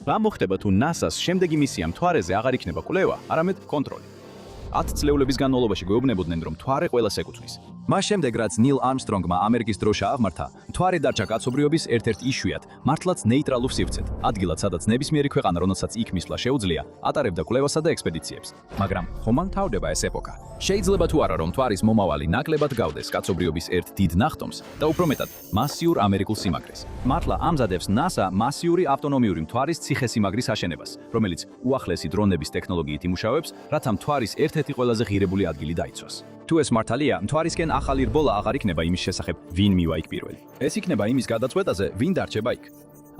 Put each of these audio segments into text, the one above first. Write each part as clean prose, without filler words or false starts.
რა მოხდება თუ NASA-ს შემდეგი მისია მთვარეზე აღარ იქნება კვლევა, არამედ კონტროლი? 10 წლეულების განმავლობაში გვეუბნებოდნენ, რომ მთვარე ყველას ეკუთვნის. მას შემდეგ, რაც ნილ არმსტრონგმა ამერიკის დროშა აღმართა, მთვარე დარჩა კაცობრიობის ერთ-ერთ იშვიათ, მართლაც ნეიტრალურ სივრცედ, ადგილად, სადაც ნებისმიერი ქვეყანა, რომელსაც იქ მისვლა შეუძლია, ატარებდა კვლევასა და ექსპედიციებს. მაგრამ ხომ არ თავდება ეს ეპოქა? შეიძლება თუ არა, რომ მთვარის მომავალი ნაკლებად გავდეს კაცობრიობის ერთ დიდ ნახტომს და უფრო მეტად, მასიურ ამერიკულ სიმაგრეს. მართლა ამზადებს NASA მასიური ავტონომიური მთვარის ციხესიმაგრის აშენებას, რომელიც უახლესი დრონების ტექნოლოგიით იმუშავებს, რათა მთვარის ერთ-ერთი ყველაზე ღირებული ადგილი დაიცვას. თუ ეს მართალია, მთვარისკენ ახალი რბოლა აღარ იქნება იმის შესახებ, ვინ მივა იქ პირველი. ეს იქნება იმის გადაწყვეტაზე, ვინ დარჩება იქ.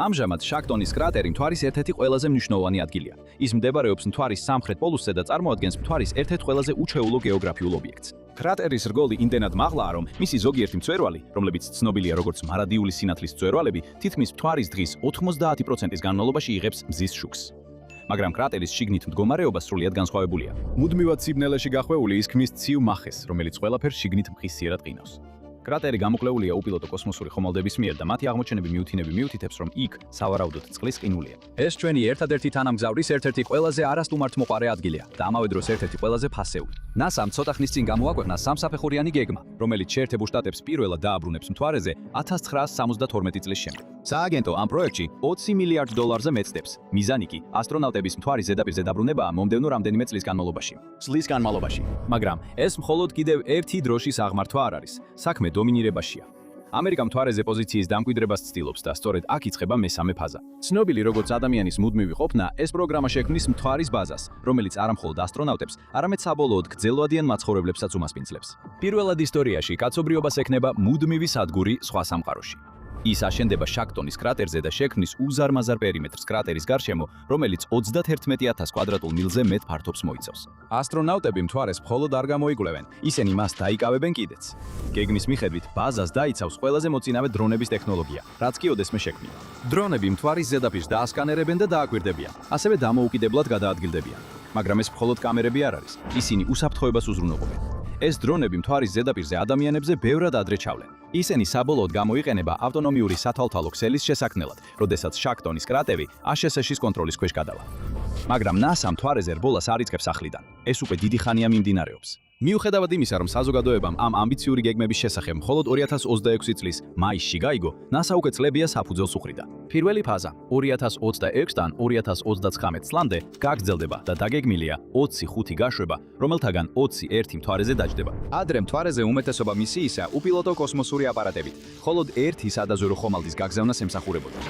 ამჟამად შაქტონის კრატერი მთვარის ერთ-ერთი ყველაზე მნიშვნელოვანი ადგილია. ის მდებარეობს მთვარის სამხრეთ პოლუსზე და წარმოადგენს მთვარის ერთ-ერთ ყველაზე უჩვეულო გეოგრაფიულ ობიექტს. კრატერის რგოლი იმდენად მაღლაა, რომ მისი ზოგიერთი მწვერვალი, რომლებიც ცნობილია როგორც მარადიული სინათლის მწვერვალები, თითქმის მთვარის დღის 90%-ის განმავლობაში იღებს მზის შუქს. მაგრამ კრატერის შიგნით მდგომარეობა სრულიად განსხვავებულია. მუდმივად სიბნელეში გახვეული ის ქმნის ცივ მახეს, რომელიც ყველაფერს შიგნით მხისიერად ყინავს. კრატერი გამოკვლეულია უპილოტო კოსმოსური ხომალდების მიერ და მათი აღმოჩენები მიუთინები მიუთითებს, რომ იქ სავარაუდოდ წყლის ყინულია. ეს ჩვენი ერთადერთი თანამგზავრის ერთ-ერთი ყველაზე არასტუმართმოყარე ადგილია და ამავე დროს ერთ-ერთი ყველაზე ფასეული. NASA-მ ცოტა ხნის წინ გამოაქვეყნა სამსაფეხურიანი გეგმა, რომელიც შეერთებულ შტატებს პირველად დააბრუნებს მთვარეზე 1972 წლის შემდეგ. სააგენტო ამ პროექტში $20 მილიარდ მეცდებს. მიზანი კი ასტრონავტების მთვარის ზედაპირზე დაბრუნებაა მომდევნო რამდენიმე წლის განმავლობაში. მაგრამ ეს მხოლოდ კიდევ ერთი დროშის აღმართვა არ არის. საქმე დომინირებაშია. ამერიკა მთვარეზე პოზიციის დამკვიდრებას ცდილობს და სწორედ აქ იწყება მესამე ფაზა. ცნობილი როგორც ადამიანის მუდმივი ყოფნა, ეს პროგრამა შექმნის მთვარის ბაზას, რომელიც არა მხოლოდ ასტრონავტებს, არამედ საბოლოოდ გრძელვადიან მაცხოვრებლებსაც უმასპინძლებს. პირველად ისტორიაში კაცობრიობას ექნება მუდმივი სადგური სხვა სამყაროში. ის აშენდება შაქტონის კრატერზე და შექმნის უზარმაზარ პერიმეტრს კრატერის გარშემო, რომელიც 31,000 კვადრატულ მილზე მეტ ფართობს მოიცავს. ასტრონავტები მთვარეს მხოლოდ არ გამოიკვლევენ, ისინი მას დაიკავებენ კიდეც. გეგმის მიხედვით ბაზას დაიცავს ყველაზე მოწინავე დრონების ტექნოლოგია, რაც კი ოდესმე შექმნილი. დრონები მთვარის ზედაპირს დაასკანერებენ და დააკვირდებიან, ასევე დამოუკიდებლად გადაადგილდებიან. მაგრამ ეს მხოლოდ კამერები არ არის, ისინი უსაფრთხოებას უზრუნველყოფენ. ეს დრონები მთვარის ზედაპირზე ადამიანებზე ბევრად ადრე ჩავლენ. ისინი საბოლოოდ გამოიყენება ავტონომიური სათვალთვალო ქსელის შესაქმნელად, როდესაც შაქტონის კრატერი ASHS-ის კონტროლის ქვეშ გადავა. მაგრამ NASA-მ მთვარეზე რბოლას არ იწყებს ახლიდან. ეს უკვე დიდი ხანია მიმდინარეობს. მიუხედავად იმისა, რომ საზოგადოებამ ამ ამბიციური გეგმების შესახებ მხოლოდ 2026 წლის მაისში გაიგო, NASA უკვე წლებია საფუძველს უყრიდა. პირველი ფაზა 2026-დან 2029 წლამდე გაგრძელდება და დაგეგმილია 25 გაშვება, რომელთაგან 21 მთვარეზე დაჯდება. ადრე მთვარეზე უმეტესობა მისიისა უპილოტო კოსმოსური აპარატებით, მხოლოდ ერთი სადაზვერო ხომალდის გაგზავნას ემსახურებოდა.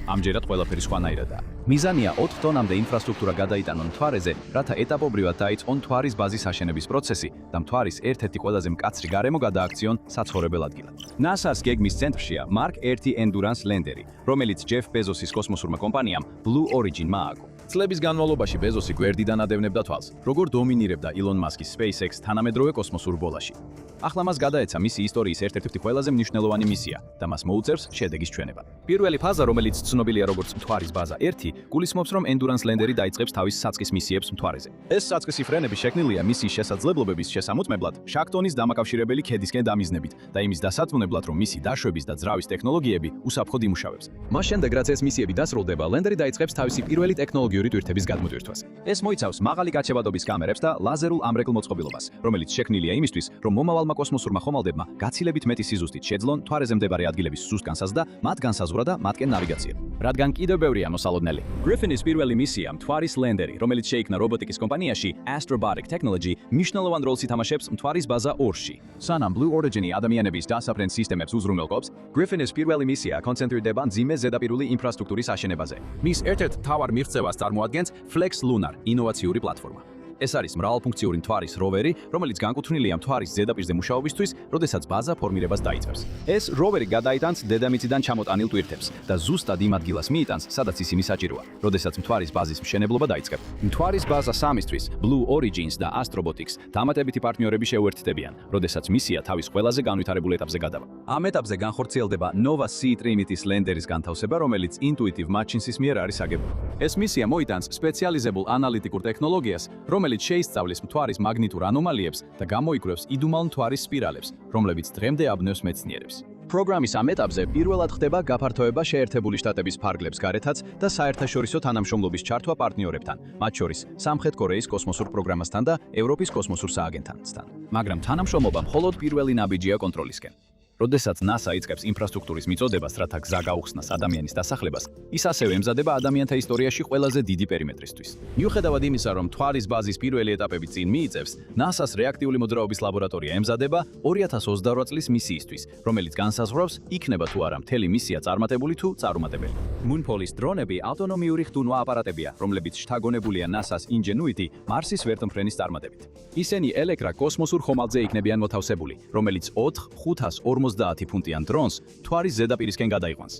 ამჯერად ყველაფერი სხვანაირადაა. მიზანია 4 ტონამდე ინფრასტრუქტურა გადაიტანონ მთვარეზე, რათა ეტაპობრივად დაიწყონ მთვარის ბაზის აშენების პროცესი და მთვარის ერთ-ერთი ყველაზე მკაცრი გარემო გადააქციონ საცხოვრებელ ადგილად. NASA-ს გეგმის ცენტრშია Mark 1 Endurance ლენდერი, რომელიც ჯეფ ბეზოსის კოსმოსურმა კომპანიამ Blue Origin-მა ააგო. წლების განმავლობაში ბეზოსი გვერდიდან ადევნებდა თვალს, როგორ დომინირებდა ილონ მასკის SpaceX თანამედროვე კოსმოსურ ბოლაში. ახლა მას გადაეცა მისი ისტორიის ერთ-ერთი ყველაზე მნიშვნელოვანი მისია და მას მოუწევს შედეგის ჩვენება. პირველი ფაზა, რომელიც ცნობილია როგორც მთვარის ბაზა 1, გულისხმობს, რომ Endurance ლენდერი დაიწყებს თავის საწყის მისიებს მთვარეზე. ეს საწყისი ფრენები შექმნილია მისიის შესაძლებლობების შესამოწმებლად, შაქტონის დამაკავშირებელი ქედისკენ დამიზნებით და იმის დასათმუნებლად, რომ მისი დაშვების და ძრავის ტექნოლოგიები უსაფრთხოდ იმუშავებს. მას შემდეგ, რაც ეს მისიები დასრულდება, ლენდერი დაიწყებს თავისი პირველი ტექნოლოგიური ტვირთების გადმოტვირთვას. ეს მოიცავს მაღალი კაცებადობის კამერებს და ლაზერულ ამრეკლ მოწყობილობას, რომელიც შექმნილია იმისთვის, რომ მომავალმა კოსმოსურმა ხომალდებმა გაცილებით მეტი სიზუსტით შეძლონ მთვარეზე მდებარე ადგილების სუსტ განსაზრდა, მათ განსაზღვრა და მათკენ ნავიგაცია. რადგან კიდევ ბევრია მოსალოდნელი. Griffinis პირველი მისია მთვარის ლენდერი, რომელიც შეიქმნა რობოტიკის კომპანიაში Astrobotic Technology, მნიშვნელოვან როლს ითამაშებს მთვარის ბაზა 2-ში. სანამ Blue Origin-ი ადამიანების დასაფრენ სისტემებს უზრუნველყოფს, Griffinis პირველი მისია კონცენტრირდება მძიმე ზედაპირული ინფრასტრუქტურის აშენებაზე. მის ერთ-ერთ მთავარ მიღწევას წარმოადგენს Flex Lunar ინოვაციური პლატფორმა. ეს არის მრავალფუნქციური მთვარის როვერი, რომელიც განკუთვნილია მთვარის ზედაპირზე მუშაობისთვის, როდესაც ბაზა ფორმირებას დაიწყებს. ეს როვერი გადაიტანს დედამიწიდან ჩამოტანილ ტვირთებს და ზუსტად იმ ადგილას მიიტანს, სადაც ისინი საჭიროა, როდესაც მთვარის ბაზის მშენებლობა დაიწყება. მთვარის ბაზა 3-ისთვის Blue Origins და Astrobotics დამატებითი პარტნიორები შეუერთდებიან, როდესაც მისია თავის ყველაზე განვითარებულ ეტაპზე გადავა. ამ ეტაპზე განხორციელდება Nova Sea Trinity's ლენდერის განთავსება, რომელიც Intuitive Machines-ის მიერ არის აგებული. ეს მისია მოიტანს სპეციალიზებულ ანალიტიკურ ტექნოლოგიას, რომელიც შეისწავლის მთვარის მაგნიტურ ანომალიებს და გამოიკვლევს იდუმალ მთვარის სპირალებს, რომლებიც დღემდე აბნევს მეცნიერებს. პროგრამის ამ ეტაპზე პირველად ხდება გაფართოება შეერთებული შტატების ფარგლებს გარეთაც და საერთაშორისო თანამშრომლობის ჩართვა პარტნიორებთან, მათ შორის სამხრეთ კორეის კოსმოსურ პროგრამასთან და ევროპის კოსმოსურ სააგენტოსთან. მაგრამ თანამშრომლობა მხოლოდ პირველი ნაბიჯია კონტროლისკენ. როდესაც NASA იწყებს ინფრასტრუქტურის მიწოდებას, რათა გზა გაუხსნას ადამიანის დასახლებას, ის ასევე ემზადება ადამიანთა ისტორიაში ყველაზე დიდი პერიმეტრისთვის. მიუხედავად იმისა, რომ მთვარის ბაზის პირველი ეტაპები წინ მიიწევს, NASA-ს რეაქტიული მოძრაობის ლაბორატორია ემზადება 2028 წლის მისიისთვის, რომელიც განსაზღვრავს, იქნება თუ არა მთელი მისია წარმატებული თუ წარუმატებელი. Moonpolis დრონები ავტონომიური ხდუნვა აპარატებია, რომლებიც შთაგონებულია NASA-ს Ingenuity მარსის ვერტმფრენის წარმატებით. ისინი ელექტრა კოსმოსურ ხომალდზე იქნებიან მოთავსებული, რომელიც 4,550 ფუნტიან დრონს მთვარის ზედაპირისკენ გადაიყვანს.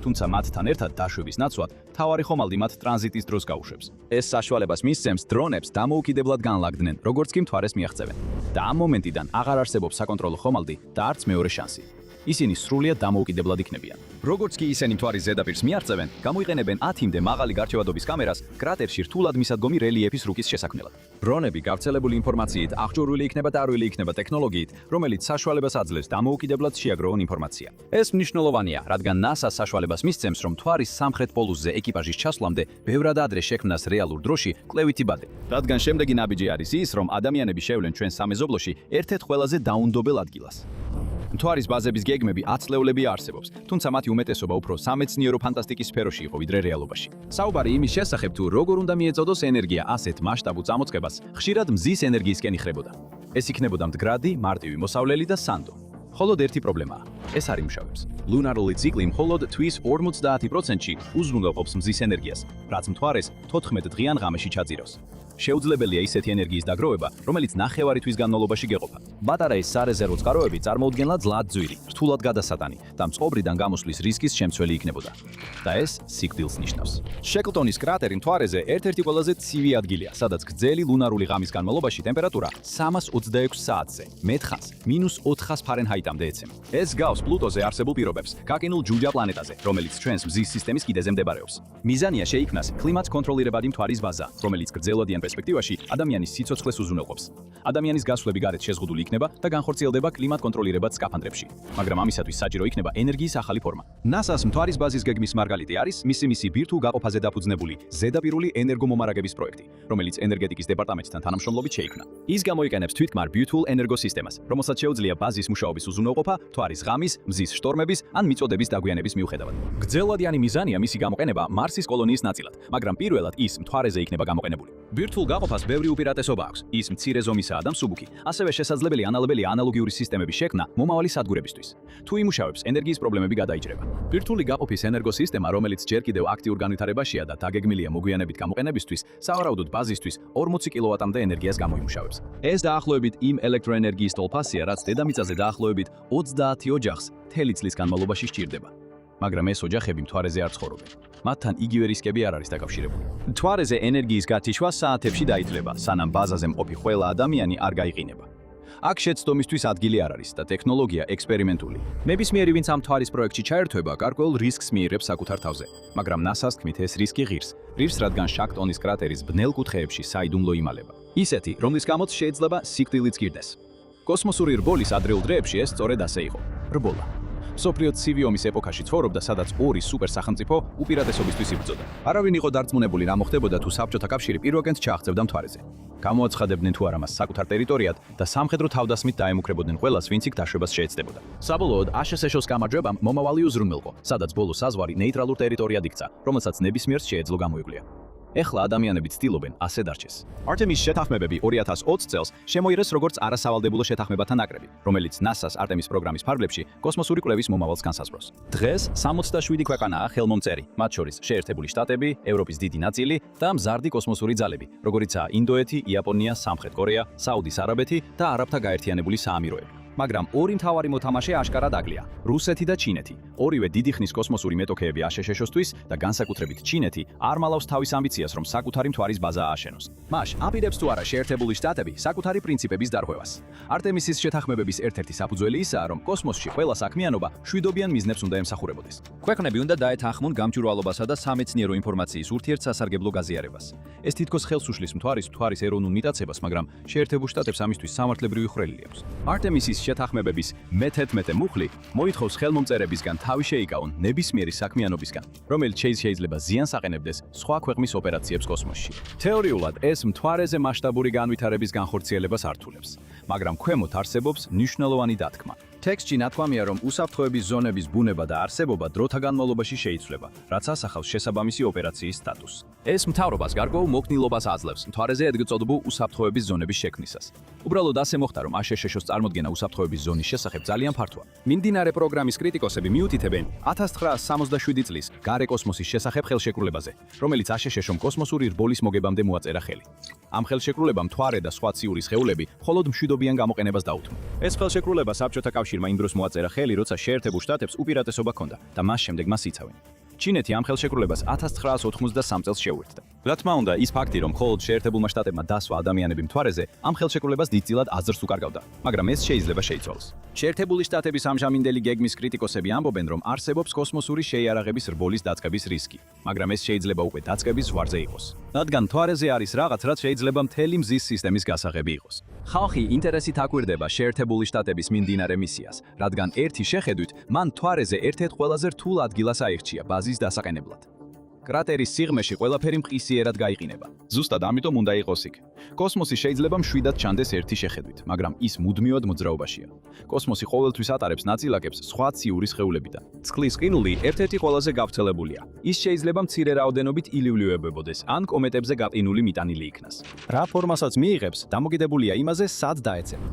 თუმცა მათთან ერთად დაშვების ნაცვლად, მთავარი ხომალდი მათ ტრანზიტის დროს გაუშვებს. ეს საშუალებას მისცემს დრონებს დამოუკიდებლად განლაგდნენ, როგორც კი მთვარეს მიაღწევენ. და ამ მომენტიდან აღარ არსებობს საკონტროლო ხომალდი და არც მეორე შანსი. ისინი სრულიად დამოუკიდებლად იქნებიან. როგორც კი ისინი მთვარის ზედაპირს მიაღწევენ, გამოიყენებენ 10-მდე მაღალი გარჩევადობის კამერას კრატერში რთულად მისადგომი რელიეფის რუკის შესაქმნელად. დრონები გავრცელებული ინფორმაციით აღჭურვილი იქნება და არვილი იქნება ტექნოლოგიით, რომელიც საშუალებას აძლევს დამოუკიდებლად შეაგროვონ ინფორმაცია. ეს მნიშვნელოვანია, რადგან NASA საშუალებას მისცემს, რომ მთვარის სამხრეთ პოლუსზე ეკიპაჟის ჩასვლამდე ბევრად ადრე შექმნას რეალურ დროში კვლევითი ბადე. რადგან შემდეგი ნაბიჯი არის ის, რომ ადამიანები შევლენ ჩვენ სამეზობლოში ერთ-ერთ ყველაზე დაუნდობელ ადგილას. მთვარის ბაზების გეგმები 10 წლეულები არსებობს, თუმცა მათი უმეტესობა უფრო სამეცნიერო ფანტასტიკის სფეროში იყო ვიდრე რეალობაში. საუბარი იმის შესახებ, თუ როგორ უნდა მიეწოდოს ენერგია ასეთ მასშტაბურ წამოწყებას, ხშირად მზის ენერგიისკენ იხრებოდა. ეს იქნებოდა მდგრადი, მარტივი მოსავლელი და სანდო. მხოლოდ ერთი პრობლემაა. ეს არ იმუშავებს. ლუნარული ციკლი მხოლოდ თვის 50%-ში უზრუნველყოფს მზის ენერგიას, რაც მთვარეს 14 დღიან ღამეში ჩაძირავს. შეუძლებელია ისეთი ენერგიის დაგროვება, რომელიც ნახევარი თვის განმავლობაში გეყოფა. ბატარეის სარეზერვო წყაროები წარმოუდგენლად ძლად ძვირი, რთულად გადასატანი და მწყობრიდან გამოსვლის რისკის შემცველი იქნებოდა. და ეს სიკვდილს ნიშნავს. შეკლტონის კრატერი მთვარეზე ერთ-ერთი ყველაზე ცივი ადგილია, სადაც გრძელი ლუნარული ღამის განმავლობაში ტემპერატურა 326 საათზე, მეტხანს -400 ფარენჰაიტამდე ეცემა. ეს გავს პლუტოზე არსებულ პირობებს, გაკინულ ჯუჯა პლანეტაზე, რომელიც ჩვენს მზის სისტემის კიდეზე მდებარეობს. მიზანია შეიქმნას კლიმატს კონტროლირებადი მთვარის ბაზა, რომელიც გრძელვადიან პერსპექტივაში ადამიანის სიცოცხლეს უზრუნველყოფს. ადამიანის გასვლები გარეთ შეზღუდული იქნება და განხორციელდება კლიმატ კონტროლირებად სკაფანდრებში, მაგრამ ამისათვის საჭირო იქნება ენერგიის ახალი ფორმა. NASA-ს მთვარის ბაზის გეგმის მარგალიტი არის მისი ბირთვულ გაყოფაზე დაფუძნებული ზედაპირული ენერგომომარაგების პროექტი, რომელიც ენერგეტიკის დეპარტამენტთან თანამშრომლობით შეიქმნა. ის გამოიყენებს თვითქმარ ბირთვულ ენერგოსისტემას, რომელსაც შეუძლია ბაზის მუშაობის უზრუნველყოფა მთვარის ღამის, მზის შტორმების ან მიწოდების დაგვიანების მიუხედავად. გრძელვადიანი მიზანია მისი გამოყენება მარსის კოლონიის ნაწილად, მაგრამ პირველად ის მთვარეზე იქნება გამოყენებული. ბირთვულ გაყოფას ბევრი უპირატესობა აქვს. ის მცირე ზომისაა და მსუბუქი. ასევე შესაძლებელია ანალოგიური სისტემების შექმნა მომავალი სადგურებისთვის. თუ იმუშავებს, ენერგიის პრობლემები გადაიჭრება. ბირთვული გაყოფის ენერგოსისტემა, რომელიც ჯერ კიდევ აქტიურ განვითარებაშია და დაგეგმილია მოგვიანებით გამოყენებისთვის, სავარაუდოდ ბაზისთვის 40 კილოვატამდე ენერგიას გამოიმუშავებს. ეს დაახლოებით იმ ელექტროენერგიის ტოლფასია, რაც დედამიწაზე დაახლოებით 30 ოჯახს მთელი წლის განმავლობაში სჭირდება. მაგრამ ეს ოჯახები მთვარეზე არ ცხოვრობენ. მათთან იგივე რისკები არ არის დაკავშირებული. მთვარეზე ენერგიის გათიშვა საათებში დაითვლება, სანამ ბაზაზე მყოფი ყველა ადამიანი არ გაიყინება. აქ შეცდომისთვის ადგილი არ არის და ტექნოლოგია ექსპერიმენტული. ნებისმიერი, ვინც ამ მთვარის პროექტში ჩაერთვება, გარკვეულ რისკს მიიღებს საკუთარ თავზე, მაგრამ NASA-ს თქმით ეს რისკი ღირს, რადგან შაქტონის კრატერის ბნელ კუთხეებში საიდუმლო იმალება. ისეთი, რომლის გამოც შეიძლება სიკვდილიც გირდეს. კოსმოსური რბოლის ადრეულ დროებში ეს სწორედ ასე იყო. რბოლა. მსოფლიო ცივი ომის ეპოქაში ცხოვრობდა, სადაც ორი სუპერსახელმწიფო უპირატესობისთვის იბრძოდა. არავინ იყო დარწმუნებული რა მოხდებოდა თუ საბჭოთა კავშირი პირველგენს ჩააღწევდა მთვარეზე. გამოაცხადებდნენ თუ არა მას საკუთარ ტერიტორიად და სამხედრო თავდასხმით დაემუქრებოდნენ ყველას, ვინც იქ დაშვებას შეეცდებოდა. საბოლოოდ აშშ-ს გამარჯვებამ მომავალი უზრუნველყო, სადაც ბოლო საზღვარი ნეიტრალურ ტერიტორიად იქცა, რომელსაც ნებისმიერს შეეძლო გამოიკვლიო. ეხლა ადამიანები ცდილობენ ასე დარჩეს. Artemis შეთანხმებები 2020 წელს შემოიღეს როგორც არასავალდებულო შეთანხმებათა ნაკრები, რომელიც NASA-ს Artemis პროგრამის ფარგლებში კოსმოსური კვლევის მომავალს განსაზღვრავს. დღეს 67 ქვეყანაა ხელმომწერი, მათ შორის შეერთებული შტატები, ევროპის დიდი ნაწილი და მზარდი კოსმოსური ძალები, როგორიცაა ინდოეთი, იაპონია, სამხრეთ კორეა, საუდის არაბეთი და არაბთა გაერთიანებული საამიროები. მაგრამ ორი მთავარი მოთამაშე აშკარად აკლია: რუსეთი და ჩინეთი. ორივე დიდი ხნის კოსმოსური მეტოქეები აშშ-ისთვის და განსაკუთრებით ჩინეთი არ მალავს თავის ამბიციას, რომ საკუთარი მთვარის ბაზა ააშენოს. მას აპირებს თუ არა შეერთებული შტატები საკუთარი პრინციპების დარღვევას. არტემისის შეთანხმებების ერთ-ერთი საფუძველი ისაა, რომ კოსმოსში ყველა საქმიანობა შვიდობიან მიზნებს უნდა ემსახურებოდეს. ქვეყნები უნდა დაეთანხმონ გამჭვირვალობასა და სამეცნიერო ინფორმაციის ურთიერთსასარგებლო გაზიარებას. ეს თითქოს ხელს უშლის მთვარის ეროვნულ მიტაცებას, მაგრამ შეერთებულ შტატებს ამისთვის სამართლებრივი ხვრელი აქვს. არტემისის შეთანხმებების მე-11 მუხლი მოითხოვს ხელმომწერებისგან თავი შეიკავონ ნებისმიერი საქმიანობისგან, რომელიც შეიძლება ზიანს აყენებდეს სხვა ქვეყნის ოპერაციებს კოსმოსში. თეორიულად ეს მთვარეზე მასშტაბური განვითარების განხორციელებას ართულებს, მაგრამ ქვემოთ არსებობს მნიშვნელოვანი დათქმა. ტექსტში ნათქვამია, რომ უსაფრთხოების ზონების ბუნება და არსებობა დროთა განმავლობაში შეიცვლება, რაც ასახავს შესაბამისი ოპერაციის სტატუსს. ეს მთავრობას გარკვეულ მოქნილობას აძლევს მთვარეზე ედგწოდებულ უსაფრთხოების ზონების შექმნისას. უბრალოდ ასე მოხდა, რომ აშშ-ს წარმოქმნა უსაფრთხოების ზონის შესახებ ძალიან ფართოა. მიმდინარე პროგრამის კრიტიკოსები მიუთითებენ 1967 წლის გარე კოსმოსის შესახებ ხელშეკრულებაზე, რომელიც აშშ-მ კოსმოსური რბოლის მოგებამდე მოაწერა ხელი. ამ ხელშეკრულებამ მთვარე და სხვა ციური სხეულები მხოლოდ მშვიდობიან გამოყენებას დაუთმო. ეს ხელშეკრულება საბჭოთა კავშირმა იმ დროს მოაწერა ხელი, როცა შეერთებულ შტატებს უპირატესობა ჰქონდა და მას შემდეგ მას იცავენ. ჩინეთი ამ ხელშეკრულებას 1993 წელს შეუერთდა. რა თქმა უნდა, ის ფაქტი, რომ მხოლოდ შეერთებულმა შტატებმა დასვა ადამიანები მთვარეზე, ამ ხელშეკრულებას დიდწილად აზრს უკარგავდა, მაგრამ ეს შეიძლება შეიცვალოს. შეერთებული შტატების ამჟამინდელი გეგმის კრიტიკოსები ამბობენ, რომ არსებობს კოსმოსური შეიარაღების რბოლის დაწყების რისკი, მაგრამ ეს შეიძლება უკვე დაწყების ზღვარზე იყოს. რადგან მთვარეზე არის რაღაც, რაც შეიძლება მთელი მზის სისტემის გასაღები იყოს. ხალხი ინტერესით აკვირდება შეერთებული შტატების მიმდინარე მისიას, რადგან ერთი შეხედვით, მან მთვარეზე ერთ-ერთ ყველაზე რთულ ადგილას აირჩია ბაზის დასაყენებლად. კრატერის სიღრმეში ყველაფერი მყისიერად გაიყინება. ზუსტად ამიტომ უნდა იყოს იქ. კოსმოსი შეიძლება მშვიდად ჩანდეს ერთი შეხედვით, მაგრამ ის მუდმივად მოძრაობაშია. კოსმოსი ყოველთვის ატარებს ნაწილაკებს სხვა ციური სხეულებიდან. წყლის ყინული ერთ-ერთი ყველაზე გავრცელებულია. ის შეიძლება მცირე რაოდენობით ილივლიუებებოდეს, ან კომეტებზე გაყინული მიტანილი იქნას. რა ფორმასაც მიიღებს, დამოკიდებულია იმაზე, სად დაეცემა.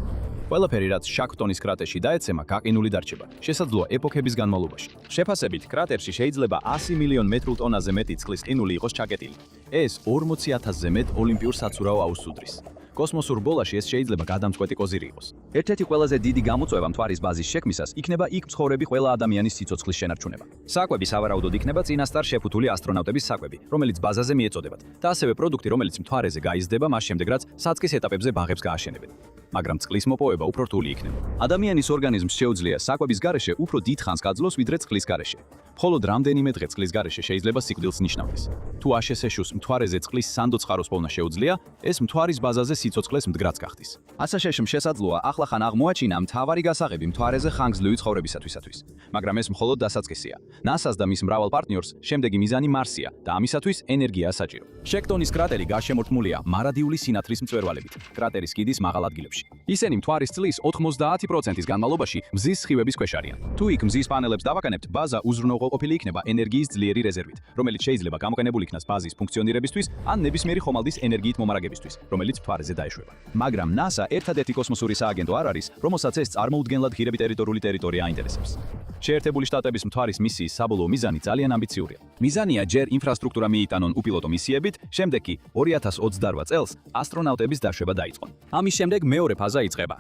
ყველაფერი, რაც შაქტონის კრატერში დაეცემა, გაყინული დარჩება, შესაძლოა ეპოქების განმავლობაში. შეფასებით, კრატერში შეიძლება 100 მილიონ მეტრულ ტონაზე მეტი წყლის ყინული იყოს ჩაკეტილი. ეს 40,000-ზე მეტ ოლიმპიურ საცურაო აუზს უდრის. კოსმოსურ ბოლაში ეს შეიძლება გადამწყვეტი კოზირი იყოს. ერთ-ერთი ყველაზე დიდი გამოწვევა მთვარის ბაზის შექმნისას იქნება იქ მცხოვრები ყველა ადამიანის სიცოცხლის შენარჩუნება. საკვები სავარაუდოდ იქნება წინასწარ შეფუთული ასტრონავტების საკვები, რომელიც ბაზაზე მიეწოდებათ, და ასევე პროდუქტი, რომელიც მთვარეზე გაიზრდება მას შემდეგ, რაც საწყის ეტაპებზე ბაღებს გააშენებენ. მაგრამ წყლის მოპოვება უფრო რთული იქნება. ადამიანის ორგანიზმს შეუძლია საკვების გარეშე უფრო დიდ ხანს გაძლოს, ვიდრე წყლის გარეშე. მხოლოდ რამდენიმე დღე წყლის გარეშე შეიძლება სიკვდილს ნიშნავდეს. თუ აშშ-ს მთვარეზე წყლის სანდოწყაროს პოვნა შეუძლია, ეს მთვარის ბაზაზე სიცოცხლეს მდგრადს გახდის. აშშ-მ შესაძლოა ახლახან აღმოაჩინა მთავარი გასაღები მთვარეზე ხანგრძლივი ცხოვრებისათვისათვის, მაგრამ ეს მხოლოდ დასაწყისია. NASA-ს და მის მრავალ პარტნიორს შემდეგი მიზანი მარსია და ამისათვის ენერგიაა საჭირო. შექტონის კრატერი გარშემორტყმულია მარადიული სინათლის მწვერვალებით, კრატერის კიდის მაღალ ადგილებში. ისინი მთვარის წყლის 90%-ის განმავლობაში მზის სხივების ქვეშ არიან. თუ იქ მზის პანელებს დავაკანებთ, ბაზა უზრუნველყოფილი იქნება ენერგიის ძლიერი რეზერვით, რომელიც შეიძლება გამოყენებულ იქნას ბაზის ფუნქციონირებისთვის ან ნებისმიერი ხომალდის ენერგიით მომარაგებისთვის, რომელიც მთვარეზე დაეშვება. მაგრამ NASA ერთადერთი კოსმოსური სააგენტო არ არის, რომელსაც ეს წარმოუდგენლად ღირები ტერიტორიული ტერიტორია აინტერესებს. შეერთებული შტატების მთვარის მისიის საბოლოო მიზანი ძალიან ამბიციურია. მიზანია ჯერ ინფრასტრუქტურა მიიტანონ უპილოტო მისიებით, შემდეგ კი 2028 წელს ასტრონავტების დაშვება დაიწყონ. ამის შემდეგ მეორე ფაზა იწყება.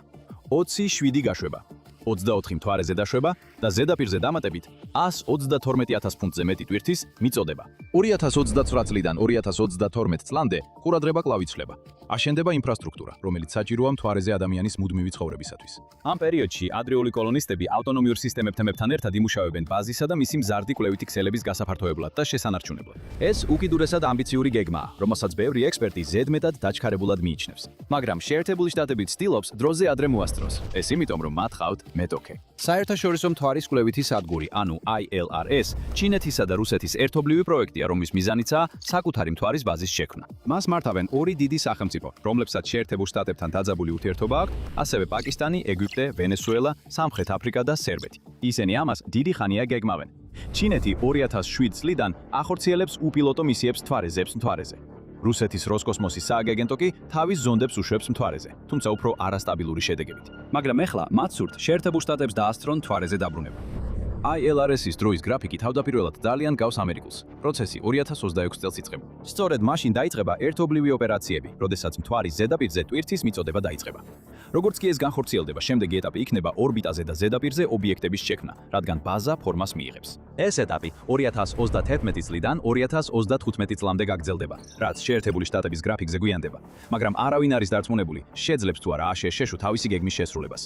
27 გაშვება, 24 მთვარეზე დაშვება და ზედაპირზე დამატებით 132,000 ფუნტზე მეტი ტვირთის მიწოდება. 2029 წლიდან 2032 წლამდე ყურადღება კვლავ იცვლება. აშენდება ინფრასტრუქტურა, რომელიც საჭიროა მთვარეზე ადამიანის მუდმივი ცხოვრებისათვის. ამ პერიოდში ადრეული კოლონისტები ავტონომიურ სისტემებთან ერთად იმუშავებენ ბაზისა და მისი მზარდი კვლევითი ქსელების გასაფართოებლად და შესანარჩუნებლად. ეს უკიდურესად ამბიციური გეგმაა, რომელსაც ბევრი ექსპერტი ზედმეტად დაჩქარებულად მიიჩნევს. მაგრამ შეერთებული შტატები ცდილობს დროზე ადრე მოასწროს. ეს იმიტომ, რომ მათ ყავთ მეტოქე. საერთაშორისო მთვარის კვლევითი სადგური, ანუ ILRS, ჩინეთისა და რუსეთის ერთობლივი პროექტია, რომლის მიზანიცაა საკუთარი მთვარის ბაზის შექმნა. მას მართავენ ორი დიდი სახელმწიფო, რომლებსაც შეერთებულ შტატებთან დაძაბული ურთიერთობა აქვს, ასევე პაკისტანი, ეგვიპტე, ვენესუელა, სამხრეთ აფრიკა და სერბეთი. ისინი ამას დიდი ხანია გეგმავენ. ჩინეთი 2007 წლიდან ახორციელებს უპილოტო მისიებს მთვარეზე. რუსეთის როსკოსმოსის სააგენტო კი თავის ზონდებს უშვებს მთვარეზე, თუმცა უფრო არასტაბილური შედეგებით. მაგრამ ეხლა მათ სურთ შეერთებულ შტატებს დაასწრონ მთვარეზე დაბრუნება. ILRS-ის დროის გრაფიკი თავდაპირველად ძალიან გავს ამერიკულს. პროცესი 2026 წელს იწყება. სწორედ მაშინ დაიწყება ერთობლივი ოპერაციები, როდესაც მთვარის ზედაპირზე ტვირთის მიწოდება დაიწყება. როგორც კი ეს განხორციელდება, შემდეგი ეტაპი იქნება ორბიტაზე და ზედაპირზე ობიექტების შექმნა, რადგან ბაზა ფორმას მიიღებს. ეს ეტაპი 2031 წლიდან 2035 წლამდე გაგრძელდება, რაც შეერთებული შტატების გრაფიკზე გვიანდება, მაგრამ არავინ არის დარწმუნებული, შეძლებს თუ არა აშშ-ს თავისი გეგმის შესრულებას.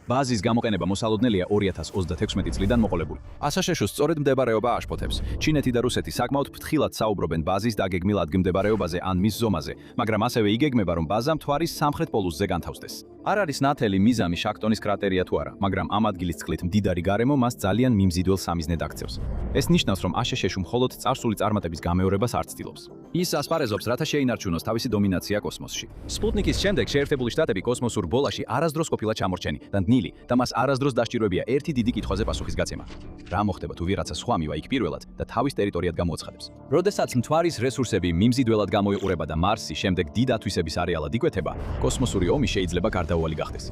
ბაზის გამოყენება მოსალოდნელია 2036 წლიდან მოყოლებული. ასაშეშუს სწორედ მდებარეობა აშფოთებს. ჩინეთი და რუსეთი საკმაოდ ფრთხილად საუბრობენ ბაზის დაგეგმილ ადგილმდებარეობაზე ან მის ზომაზე, მაგრამ ასევე იგეგმება, რომ ბაზა მთვარის სამხრეთ პოლუსზე განთავსდეს. არ არის ნათელი მიზამი შაქტონის კრატერია თუ არა, მაგრამ ამ ადგილის წყლით მდიდარი გარემო მას ძალიან მიმზიდველ სამიზნედ აქცევს. ეს ნიშნავს, რომ აშშ-ში მხოლოდ წარსული წარმატების გამეორებას არ ცდილობს. ის ასპარეზობს, რათა შეინარჩუნოს თავისი დომინაცია კოსმოსში. სპუტნიკის შემდეგ შეერთებული შტატები კოსმოსურ ბოლაში არასდროს ყოფილა ჩამორჩენი და ნილი და მას არასდროს დასჭიროებია ერთი დიდი კითხვაზე პასუხის გაცემა. რა მოხდება თუ ვიღაცა სხვა მივა იქ პირველად და თავის ტერიტორიად გამოაცხადებს? როდესაც მთვარის რესურსები მიმზიდველად გამოიყურება და მარსი შემდეგ დიდ ათვისების არეალად იკვეთება, კოსმოსური ომი შეიძლება გარდაუვალი გახდეს.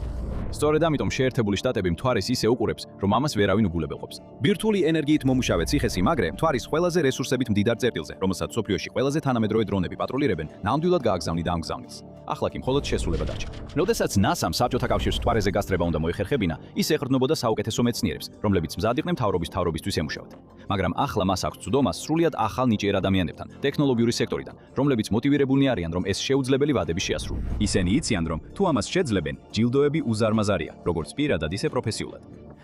სწორედ ამიტომ შეერთებული შტატები მთვარის ისე უყურებს, რომ ამას ვერავინ უგულებელყოფს. ბირთვული ენერგიით მომუშავე ციხე-სიმაგრე მთვარის ყველაზე რესურსებით მდიდარ წერტილზე, რომელსაც მსოფლიოში ყველაზე თანამედროვე დრონები პატრულირებენ, ნამდვილად გააგზავნიდა ამ გზავნილს. ახლა კი მხოლოდ შესრულება დარჩა. როდესაც NASA-მ საბჭოთა კავშირს მთვარეზე გასწრება უნდა მოეხერხებინა, ის ეყრდნობოდა საუკეთესო მეცნიერებს, რომლებიც მზად იყვნენ თავრობის ემუშავათ. მაგრამ ახლა მას აქვს ცუდომა სრულიად ახალ ნიჭიერ ადამიანებთან, ტექნოლოგიური სექტორიდან, რომლებიც მოტივირებულნი არიან, რომ ეს შეუძლებელი ვადები შეასრულონ. ისინი იციან, რომ თუ ამას შეძლებენ, ჯილდოები უზარმაზარია, როგორც პირადად, ისე პროფესიულად.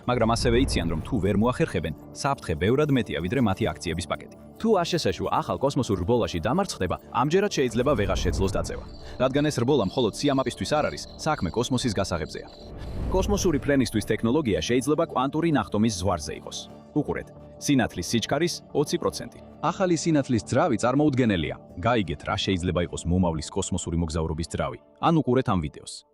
მაგრამ ასევე იციან, რომ თუ ვერ მოახერხებენ, საფრთხე ბევრად მეტია, ვიდრე მათი აქციების პაკეტი. თუ აშშ-ში ახალ კოსმოსურ რბოლაში დამარცხდება, ამჯერად შეიძლება ვეღარ შეძლოს დაწევა. რადგან ეს რბოლა მხოლოდ სიამაყისთვის არ არის, საქმე კოსმოსის გასაღებზეა. კოსმოსური ფრენისთვის ტექნოლოგია შეიძლება კვანტური ნახტომის ზვარზე იყოს. უყურეთ, სინათლის სიჩქარის 20%. ახალი სინათლის ძრავი წარმოუდგენელია. გაიგეთ, რა შეიძლება იყოს მომავლის კოსმოსური მოგზაურობის ძრავი. ან უყურეთ ამ ვიდეოს.